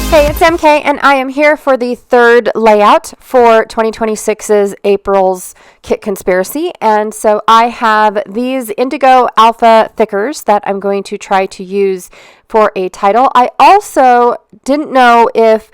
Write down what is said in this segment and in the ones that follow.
Hey, it's MK, and I am here for the third layout for 2026's April's Kit Conspiracy. And so I have these Indigo Alpha thickers that I'm going to try to use for a title. I also didn't know if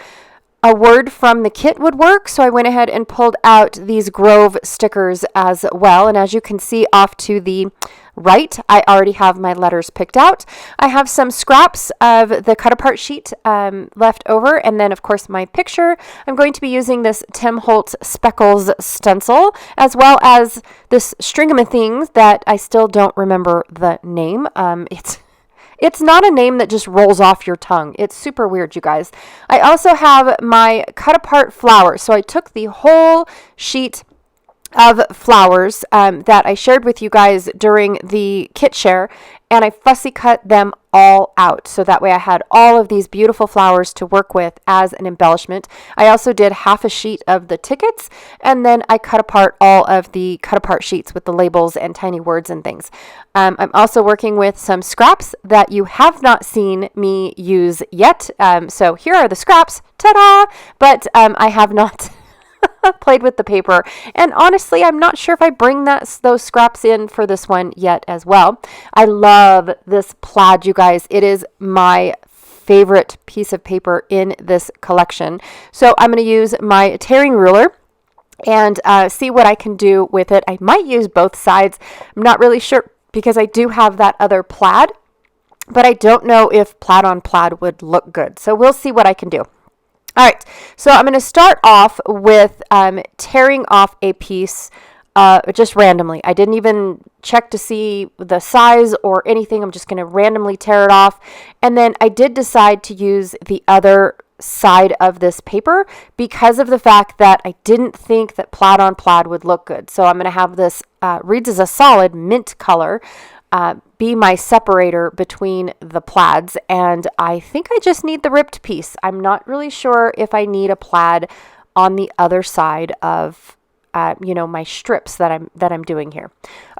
a word from the kit would work, so I went ahead and pulled out these Grove stickers as well. And as you can see off to the right, I already have my letters picked out. I have some scraps of the cut apart sheet left over, and then of course my picture. I'm going to be using this Tim Holtz Speckles stencil, as well as this string-a-thing that I still don't remember the name. It's not a name that just rolls off your tongue. It's super weird, you guys. I also have my cut apart flowers. So I took the whole sheet of flowers that I shared with you guys during the kit share, and I fussy cut them all out. So that way I had all of these beautiful flowers to work with as an embellishment. I also did half a sheet of the tickets, and then I cut apart all of the cut apart sheets with the labels and tiny words and things. I'm also working with some scraps that you have not seen me use yet. So here are the scraps, ta-da! But I have not played with the paper, and honestly I'm not sure if I bring those scraps in for this one yet as well. I love this plaid, you guys. It is my favorite piece of paper in this collection. So I'm going to use my tearing ruler and see what I can do with it. I might use both sides. I'm not really sure because I do have that other plaid, but I don't know if plaid on plaid would look good. So we'll see what I can do. All right, so I'm going to start off with tearing off a piece just randomly. I didn't even check to see the size or anything. I'm just going to randomly tear it off. And then I did decide to use the other side of this paper because of the fact that I didn't think that plaid on plaid would look good. So I'm going to have this reads as a solid mint color be my separator between the plaids, and I think I just need the ripped piece. I'm not really sure if I need a plaid on the other side of my strips that I'm doing here.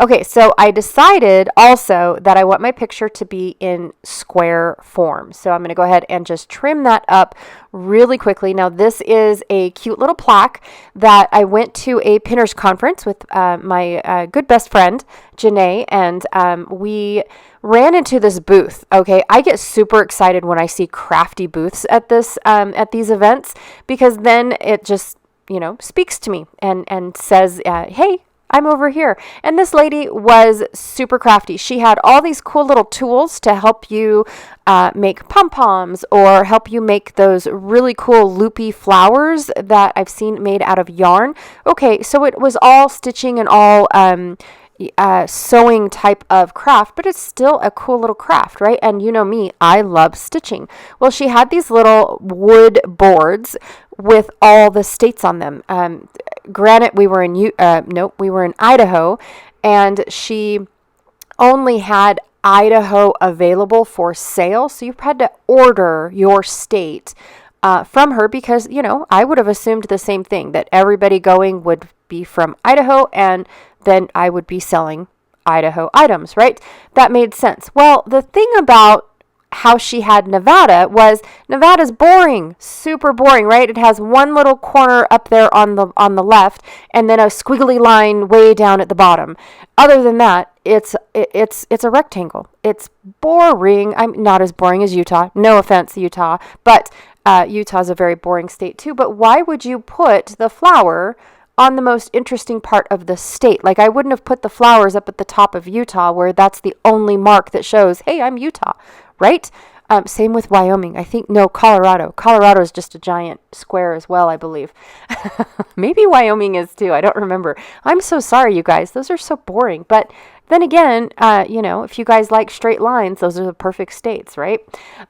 Okay, so I decided also that I want my picture to be in square form. So I'm going to go ahead and just trim that up really quickly. Now this is a cute little plaque that I went to a pinners conference with my good best friend, Janae, and we ran into this booth. Okay, I get super excited when I see crafty booths at these events, because then it just speaks to me and says, hey, I'm over here. And this lady was super crafty. She had all these cool little tools to help you make pom-poms or help you make those really cool loopy flowers that I've seen made out of yarn. Okay, so it was all stitching and all sewing type of craft, but it's still a cool little craft, right? And you know me, I love stitching. Well, she had these little wood boards with all the states on them. Granted, we were in Idaho, and she only had Idaho available for sale, so you had to order your state from her, because I would have assumed the same thing, that everybody going would be from Idaho, and then I would be selling Idaho items, right? That made sense. Well, the thing about how she had Nevada was Nevada's boring, super boring, right? It has one little corner up there on the left, and then a squiggly line way down at the bottom. Other than that, it's a rectangle. It's boring. I'm not as boring as Utah. No offense, Utah, but Utah's a very boring state too. But why would you put the flower on the most interesting part of the state? Like, I wouldn't have put the flowers up at the top of Utah, where that's the only mark that shows, hey, I'm Utah, right? Same with Wyoming. I think, no, Colorado. Colorado is just a giant square as well, I believe. Maybe Wyoming is too. I don't remember. I'm so sorry, you guys. Those are so boring. But then again, if you guys like straight lines, those are the perfect states, right?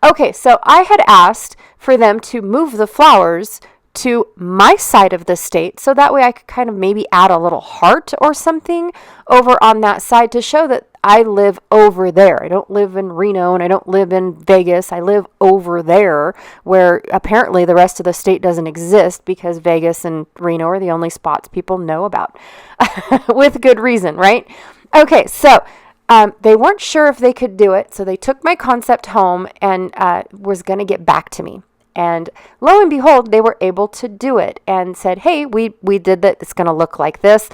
Okay, so I had asked for them to move the flowers to my side of the state, so that way I could kind of maybe add a little heart or something over on that side to show that I live over there. I don't live in Reno, and I don't live in Vegas. I live over there, where apparently the rest of the state doesn't exist, because Vegas and Reno are the only spots people know about with good reason, right? Okay, so they weren't sure if they could do it, so they took my concept home and was going to get back to me. And lo and behold, they were able to do it and said, hey, we did that. It's going to look like this.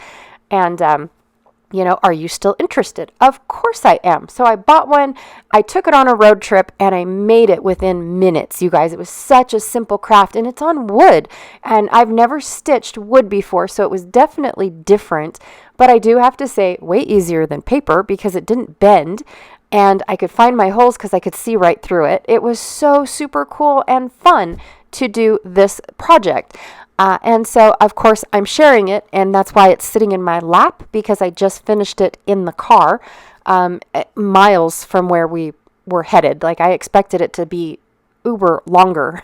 And, are you still interested? Of course I am. So I bought one. I took it on a road trip and I made it within minutes, you guys. It was such a simple craft, and it's on wood. And I've never stitched wood before, so it was definitely different. But I do have to say, way easier than paper because it didn't bend. And I could find my holes because I could see right through it. It was so super cool and fun to do this project. And so, of course, I'm sharing it, and that's why it's sitting in my lap, because I just finished it in the car, miles from where we were headed. Like, I expected it to be uber longer,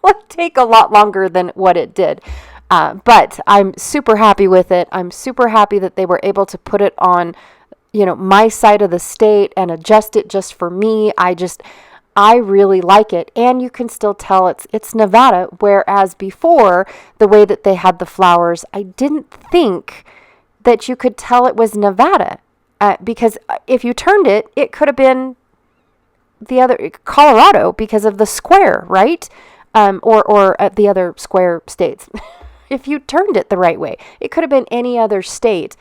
like take a lot longer than what it did. But I'm super happy with it. I'm super happy that they were able to put it on, my side of the state and adjust it just for me. I really like it, and you can still tell it's Nevada, whereas before, the way that they had the flowers, I didn't think that you could tell it was Nevada, because if you turned it, it could have been the other, Colorado, because of the square, right? Or the other square states. If you turned it the right way, it could have been any other state.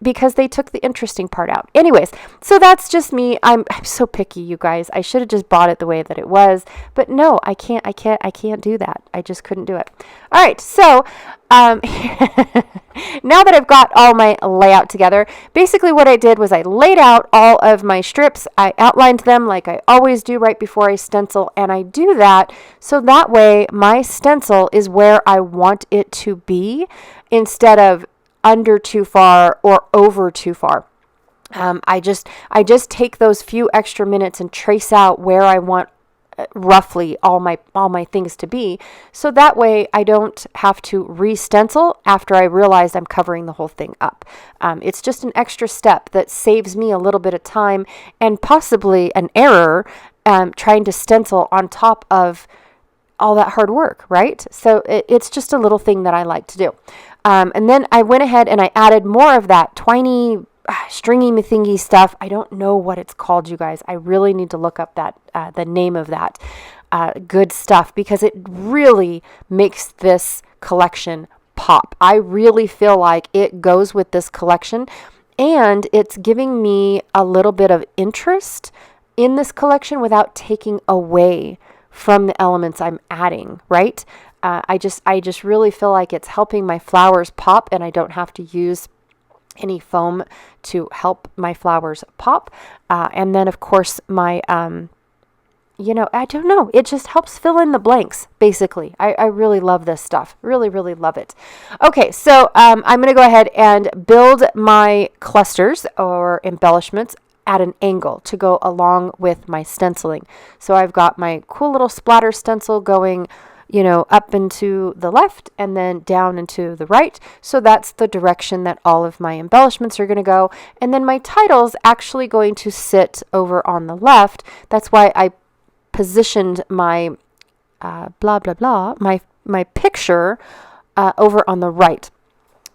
Because they took the interesting part out. Anyways, so that's just me. I'm so picky, you guys. I should have just bought it the way that it was, but no, I can't do that. I just couldn't do it. All right, so now that I've got all my layout together, basically what I did was I laid out all of my strips. I outlined them like I always do right before I stencil, and I do that so that way my stencil is where I want it to be instead of under too far or over too far. I just take those few extra minutes and trace out where I want roughly all my things to be, so that way I don't have to re-stencil after I realize I'm covering the whole thing up. It's just an extra step that saves me a little bit of time and possibly an error trying to stencil on top of all that hard work, right? So it's just a little thing that I like to do. And then I went ahead and I added more of that twiny, stringy thingy stuff. I don't know what it's called, you guys. I really need to look up that the name of that good stuff, because it really makes this collection pop. I really feel like it goes with this collection, and it's giving me a little bit of interest in this collection without taking away from the elements I'm adding, right? I just really feel like it's helping my flowers pop, and I don't have to use any foam to help my flowers pop. And then, of course, my, I don't know. It just helps fill in the blanks, basically. I really love this stuff. Really, really love it. Okay, so I'm going to go ahead and build my clusters or embellishments at an angle to go along with my stenciling. So I've got my cool little splatter stencil going up into the left and then down into the right. So that's the direction that all of my embellishments are going to go. And then my title's actually going to sit over on the left. That's why I positioned my blah, blah, blah, my picture over on the right.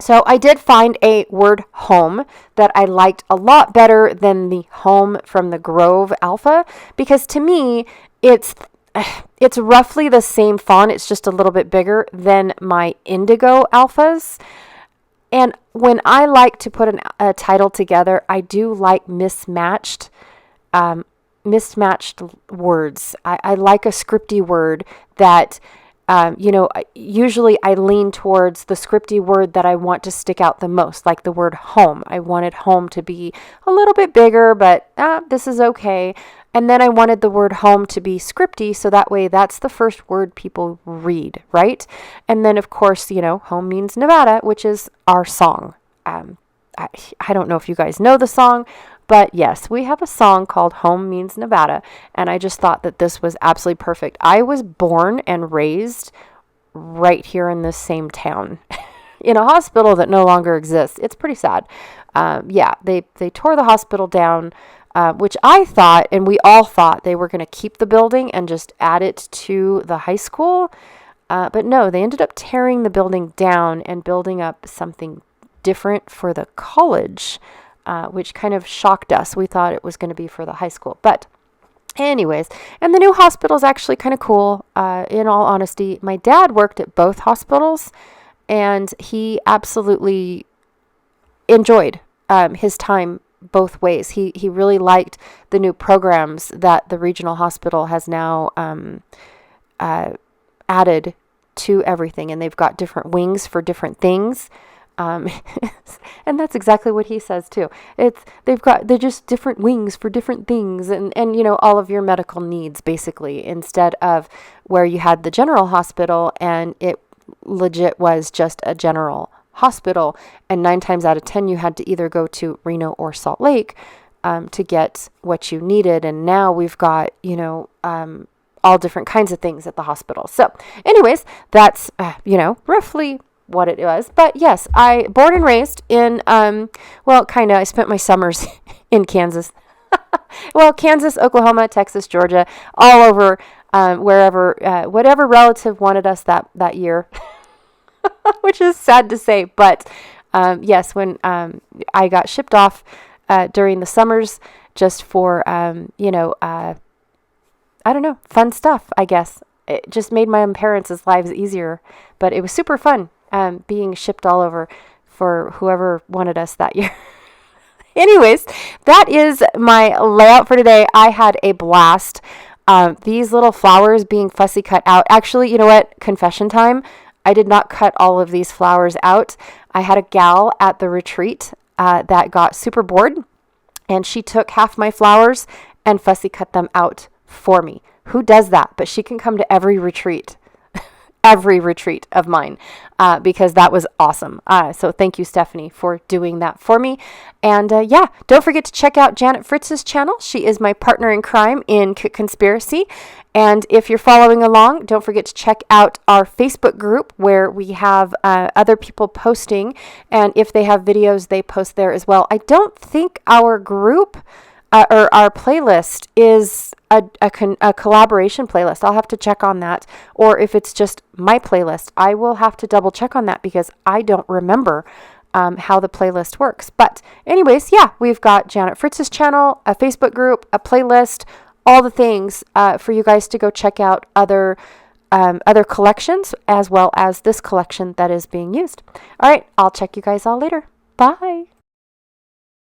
So I did find a word home that I liked a lot better than the home from the Grove Alpha, because to me, it's roughly the same font. It's just a little bit bigger than my Indigo Alphas. And when I like to put a title together, I do like mismatched words. I like a scripty word that, usually I lean towards the scripty word that I want to stick out the most, like the word home. I wanted home to be a little bit bigger, but this is okay. And then I wanted the word home to be scripty, so that way that's the first word people read, right? And then, of course, home means Nevada, which is our song. I don't know if you guys know the song, but yes, we have a song called Home Means Nevada, and I just thought that this was absolutely perfect. I was born and raised right here in this same town in a hospital that no longer exists. It's pretty sad. They tore the hospital down, which I thought, and we all thought, they were going to keep the building and just add it to the high school. But no, they ended up tearing the building down and building up something different for the college, which kind of shocked us. We thought it was going to be for the high school. But Anyways, and the new hospital is actually kind of cool. In all honesty, my dad worked at both hospitals, and he absolutely enjoyed his time both ways. He really liked the new programs that the regional hospital has now added to everything, and they've got different wings for different things. Um, and that's exactly what he says too. They're just different wings for different things, and all of your medical needs basically, instead of where you had the general hospital and it legit was just a general hospital, and 9 times out of 10 you had to either go to Reno or Salt Lake to get what you needed. And now we've got all different kinds of things at the hospital. So anyways, that's roughly what it was. But yes, I born and raised in kind of, I spent my summers in Kansas. Well, Kansas, Oklahoma, Texas, Georgia, all over, wherever, whatever relative wanted us that year. Which is sad to say, but yes, when I got shipped off during the summers, just for I don't know, fun stuff, I guess. It just made my own parents' lives easier, but it was super fun being shipped all over for whoever wanted us that year. Anyways, that is my layout for today. I had a blast. These little flowers being fussy cut out. Actually, you know what? Confession time. I did not cut all of these flowers out. I had a gal at the retreat that got super bored, and she took half my flowers and fussy cut them out for me. Who does that? But she can come to every retreat of mine, because that was awesome. So thank you, Stephanie, for doing that for me. And don't forget to check out Janet Fritz's channel. She is my partner in crime in Kit Conspiracy. And if you're following along, don't forget to check out our Facebook group, where we have other people posting. And if they have videos, they post there as well. I don't think our group or our playlist is a collaboration playlist. I'll have to check on that. Or if it's just my playlist, I will have to double check on that, because I don't remember how the playlist works. But anyways, we've got Janet Fritz's channel, a Facebook group, a playlist, all the things for you guys to go check out other collections, as well as this collection that is being used. All right, I'll check you guys all later. Bye.